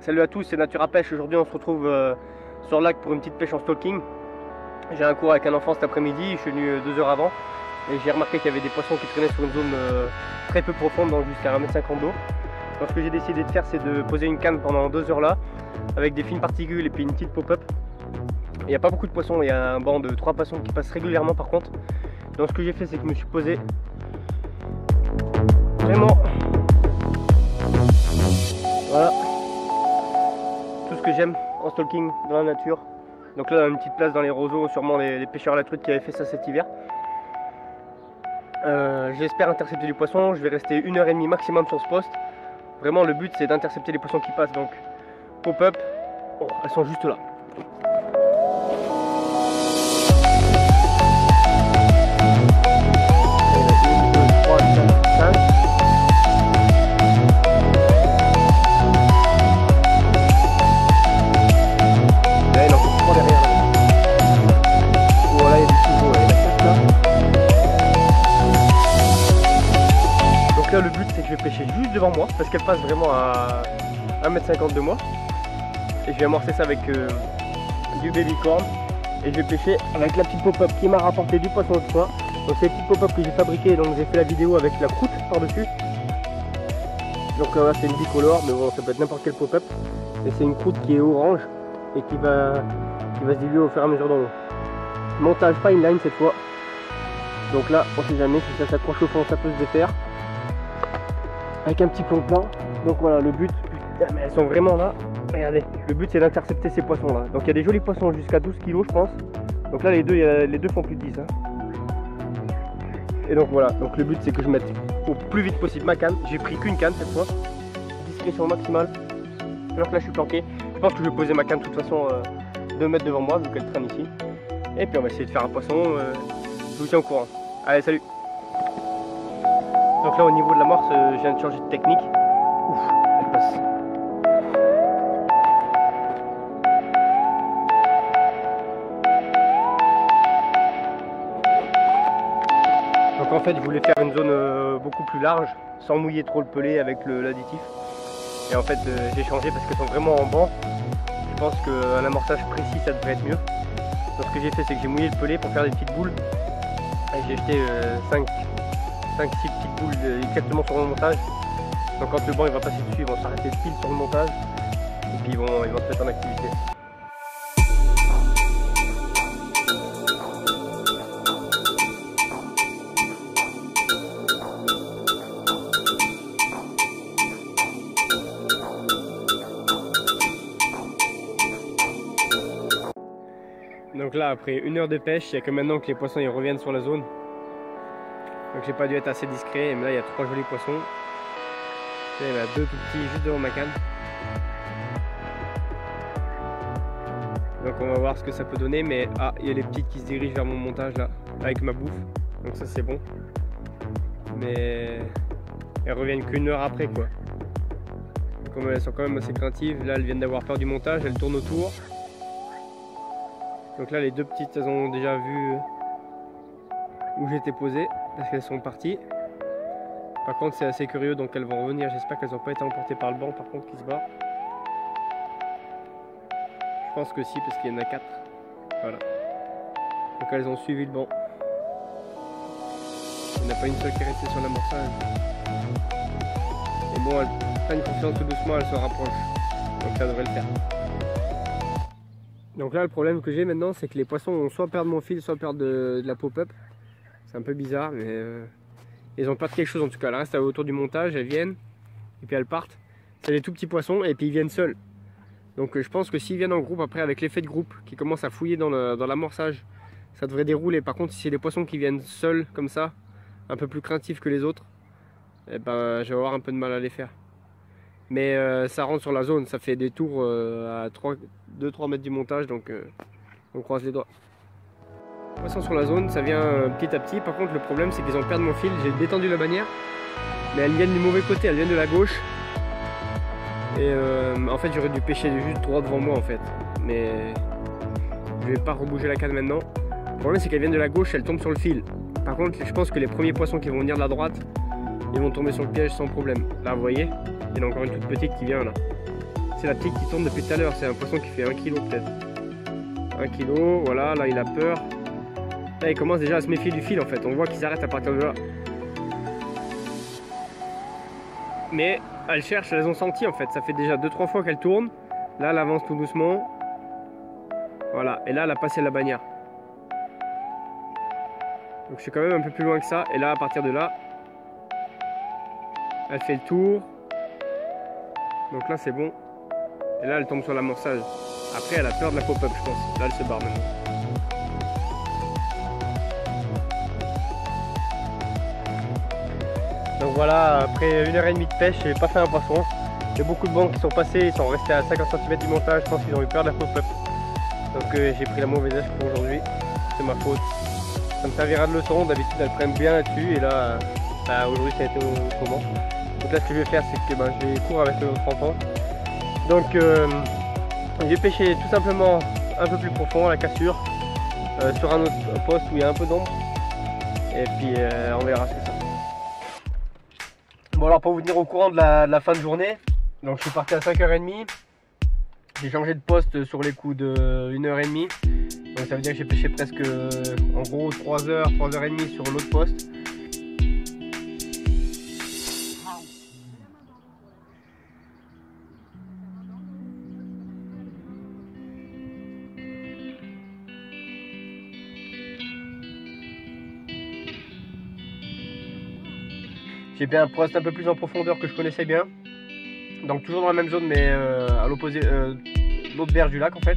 Salut à tous, c'est Nature à Pêche. Aujourd'hui on se retrouve sur le lac pour une petite pêche en stalking. J'ai un cours avec un enfant cet après-midi, je suis venu 2 heures avant et j'ai remarqué qu'il y avait des poissons qui traînaient sur une zone très peu profonde, donc jusqu'à 1,50 m d'eau. Donc ce que j'ai décidé de faire, c'est de poser une canne pendant 2 heures là, avec des fines particules et puis une petite pop-up. Il n'y a pas beaucoup de poissons, il y a un banc de 3 poissons qui passent régulièrement par contre. Donc ce que j'ai fait, c'est que je me suis posé vraiment, voilà, tout ce que j'aime en stalking dans la nature. Donc là, on a une petite place dans les roseaux, sûrement les pêcheurs à la truite qui avaient fait ça cet hiver. J'espère intercepter du poisson, je vais rester 1h30 maximum sur ce poste. Vraiment le but c'est d'intercepter les poissons qui passent, donc pop-up, oh, elles sont juste là. Là, le but c'est que je vais pêcher juste devant moi parce qu'elle passe vraiment à 1,50 m de moi et je vais amorcer ça avec du baby corn et je vais pêcher avec la petite pop-up qui m'a rapporté du poisson de soie. Donc c'est une petite pop-up que j'ai fabriquée, donc j'ai fait la vidéo avec la croûte par dessus. Donc là c'est une bicolore, mais bon ça peut être n'importe quelle pop-up, et c'est une croûte qui est orange et qui va se diluer au fur et à mesure dans l'eau. Montage fine line cette fois, donc là on sait jamais si ça s'accroche au fond, ça peut se défaire avec un petit plan. Donc voilà, le but, putain, mais elles sont vraiment là, regardez, le but c'est d'intercepter ces poissons là. Donc il y a des jolis poissons jusqu'à 12 kg je pense. Donc là les deux font plus de 10 hein. Et donc voilà, donc le but c'est que je mette au plus vite possible ma canne. J'ai pris qu'une canne cette fois, discrétion maximale, alors que là je suis planqué. Je pense que je vais poser ma canne de toute façon 2 mètres devant moi vu qu'elle traîne ici. Et puis on va essayer de faire un poisson, je vous tiens au courant. Allez, salut. Donc là au niveau de l'amorce, je viens de changer de technique. Ouf, elle passe. Donc en fait je voulais faire une zone beaucoup plus large, sans mouiller trop le pelé avec l'additif. Et en fait j'ai changé parce qu'elles sont vraiment en banc. Je pense qu'un amorçage précis ça devrait être mieux. Donc ce que j'ai fait, c'est que j'ai mouillé le pelé pour faire des petites boules. Et j'ai jeté 5-6 petites boules exactement sur le montage. Donc quand le banc il va passer dessus, ils vont s'arrêter pile sur le montage et puis ils vont se mettre en activité. Donc là après 1 heure de pêche, il n'y a que maintenant que les poissons ils reviennent sur la zone. Donc j'ai pas dû être assez discret, mais là il y a 3 jolis poissons. Là, il y en a 2 tout petits juste devant ma canne. Donc on va voir ce que ça peut donner, mais ah, il y a les petites qui se dirigent vers mon montage là, avec ma bouffe. Donc ça c'est bon. Mais elles reviennent qu'une heure après quoi. Comme elles sont quand même assez craintives, là elles viennent d'avoir peur du montage, elles tournent autour. Donc là les 2 petites elles ont déjà vu où j'étais posé parce qu'elles sont parties. Par contre c'est assez curieux donc elles vont revenir, j'espère qu'elles n'ont pas été emportées par le banc par contre qui se barre. Je pense que si parce qu'il y en a 4. Voilà. Donc elles ont suivi le banc. Il n'y en a pas une seule qui est restée sur l'amorçage. Et bon elles prennent confiance tout doucement, elles se rapprochent. Donc ça devrait le faire. Donc là le problème que j'ai maintenant c'est que les poissons ont soit peur de mon fil, soit peur de la pop-up. C'est un peu bizarre mais ils ont peur de quelque chose en tout cas. Elles restent autour du montage, elles viennent et puis elles partent. C'est des tout petits poissons et puis ils viennent seuls. Donc je pense que s'ils viennent en groupe après avec l'effet de groupe qui commence à fouiller dans l'amorçage, ça devrait dérouler. Par contre si c'est des poissons qui viennent seuls comme ça, un peu plus craintifs que les autres, eh ben, je vais avoir un peu de mal à les faire. Mais ça rentre sur la zone, ça fait des tours à 2-3 mètres du montage, donc on croise les doigts. Poisson sur la zone, ça vient petit à petit. Par contre le problème c'est qu'ils ont perdu mon fil, j'ai détendu la bannière, mais elles viennent du mauvais côté, elles viennent de la gauche. Et en fait j'aurais dû pêcher juste droit devant moi en fait. Mais je vais pas rebouger la canne maintenant. Le problème c'est qu'elles viennent de la gauche, elles tombent sur le fil. Par contre je pense que les premiers poissons qui vont venir de la droite, ils vont tomber sur le piège sans problème. Là vous voyez, il y en a encore une toute petite qui vient là. C'est la tique qui tourne depuis tout à l'heure. C'est un poisson qui fait 1 kg peut-être. 1 kg, voilà, là il a peur. Là il commence déjà à se méfier du fil en fait. On voit qu'il s'arrête à partir de là. Mais elle cherche, elles ont senti en fait. Ça fait déjà 2-3 fois qu'elle tourne. Là elle avance tout doucement. Voilà, et là elle a passé la bannière. Donc je suis quand même un peu plus loin que ça. Et là à partir de là, elle fait le tour. Donc là c'est bon. Et là elle tombe sur l'amorçage. Après elle a peur de la pop-up je pense. Là elle se barre maintenant. Donc voilà, après 1h30 de pêche, j'ai pas fait un poisson. Il y a beaucoup de bancs qui sont passés, ils sont restés à 50 cm du montage. Je pense qu'ils ont eu peur de la pop-up. Donc j'ai pris la mauvaise âge pour aujourd'hui. C'est ma faute. Ça me servira de leçon. D'habitude elles prennent bien là-dessus. Et là, aujourd'hui ça a été autrement. Donc là ce que je vais faire c'est que je vais courir avec notre enfant. Donc je vais pêcher tout simplement un peu plus profond à la cassure. Sur un autre poste où il y a un peu d'ombre. Et puis on verra ce que ça fait. Bon alors pour vous tenir au courant de la fin de journée, donc je suis parti à 5h30. J'ai changé de poste sur les coups de 1h30. Donc ça veut dire que j'ai pêché presque en gros 3h, 3h30 sur l'autre poste. J'ai fait un poste un peu plus en profondeur que je connaissais bien. Donc toujours dans la même zone mais à l'opposé, l'autre berge du lac en fait.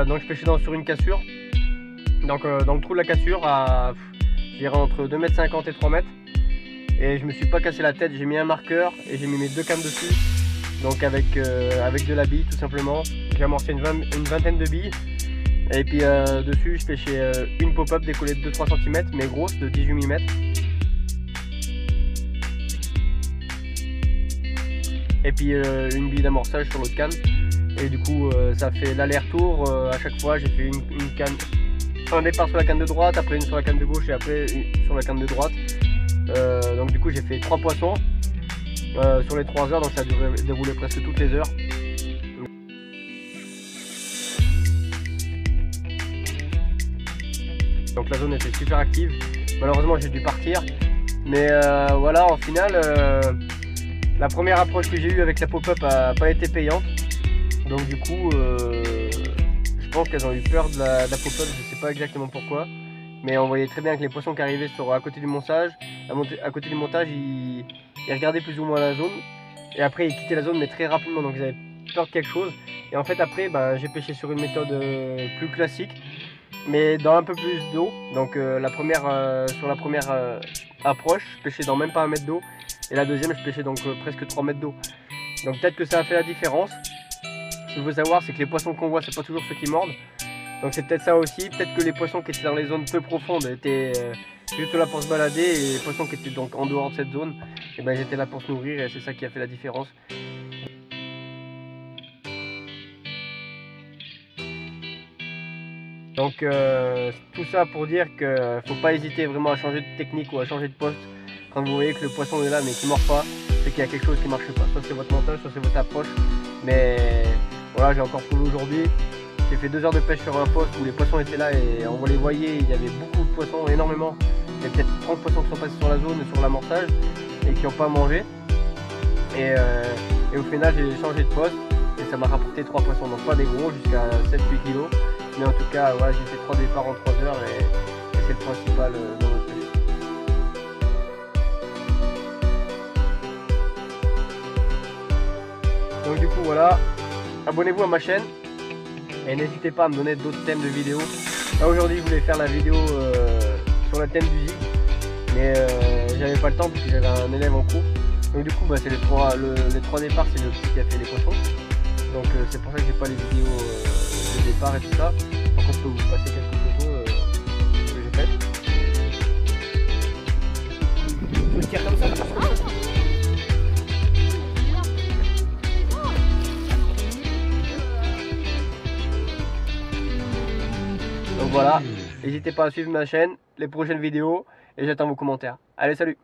Donc je pêchais sur une cassure. Donc dans le trou de la cassure à je dirais entre 2,50 m et 3 m. Et je me suis pas cassé la tête, j'ai mis un marqueur et j'ai mis mes 2 cannes dessus. Donc avec de la bille tout simplement. J'ai amorcé une vingtaine de billes. Et puis dessus je pêchais une pop-up décollée de 2-3 cm mais grosse de 18 mm. Et puis une bille d'amorçage sur l'autre canne. Et du coup ça fait l'aller-retour à chaque fois. J'ai fait une canne, un départ sur la canne de droite, après une sur la canne de gauche et après une sur la canne de droite. Donc du coup j'ai fait 3 poissons sur les 3 heures, donc ça a déroulé presque toutes les heures. Donc la zone était super active. Malheureusement j'ai dû partir. Mais voilà, en final, la première approche que j'ai eue avec la pop-up n'a pas été payante. Donc du coup, je pense qu'elles ont eu peur de la pop-up, je ne sais pas exactement pourquoi. Mais on voyait très bien que les poissons qui arrivaient à côté du montage, ils regardaient plus ou moins la zone. Et après ils quittaient la zone mais très rapidement, donc ils avaient peur de quelque chose. Et en fait après, j'ai pêché sur une méthode plus classique. Mais dans un peu plus d'eau. Donc sur la première approche, je pêchais dans même pas 1 mètre d'eau. Et la deuxième, je pêchais donc presque 3 mètres d'eau. Donc peut-être que ça a fait la différence. Ce qu'il faut savoir, c'est que les poissons qu'on voit, c'est pas toujours ceux qui mordent. Donc c'est peut-être ça aussi. Peut-être que les poissons qui étaient dans les zones peu profondes étaient juste là pour se balader. Et les poissons qui étaient donc en dehors de cette zone, et ils étaient là pour se nourrir. Et c'est ça qui a fait la différence. Donc tout ça pour dire qu'il ne faut pas hésiter vraiment à changer de technique ou à changer de poste. Quand vous voyez que le poisson est là mais qu'il ne mord pas, c'est qu'il y a quelque chose qui ne marche pas. Soit c'est votre montage, soit c'est votre approche. Mais voilà, j'ai encore prouvé aujourd'hui. J'ai fait 2 heures de pêche sur un poste où les poissons étaient là et on les voyait, il y avait beaucoup de poissons, énormément. Il y a peut-être 30 poissons qui sont passés sur la zone, sur l'amorçage et qui n'ont pas mangé. Et au final j'ai changé de poste et ça m'a rapporté 3 poissons. Donc pas des gros, jusqu'à 7-8 kg. Mais en tout cas, voilà, j'ai fait 3 départs en 3 heures et c'est le principal dans notre pêche. Donc du coup voilà, abonnez-vous à ma chaîne et n'hésitez pas à me donner d'autres thèmes de vidéos. Là aujourd'hui je voulais faire la vidéo sur le thème du zig, mais j'avais pas le temps parce que j'avais un élève en cours. Donc du coup c'est les 3 départs, c'est le petit qui a fait les poissons. Donc c'est pour ça que j'ai pas les vidéos de départ et tout ça. Par contre je peux vous passer quelques photos que j'ai faites. Faut le tirer comme ça. Donc voilà, n'hésitez pas à suivre ma chaîne, les prochaines vidéos et j'attends vos commentaires. Allez, salut!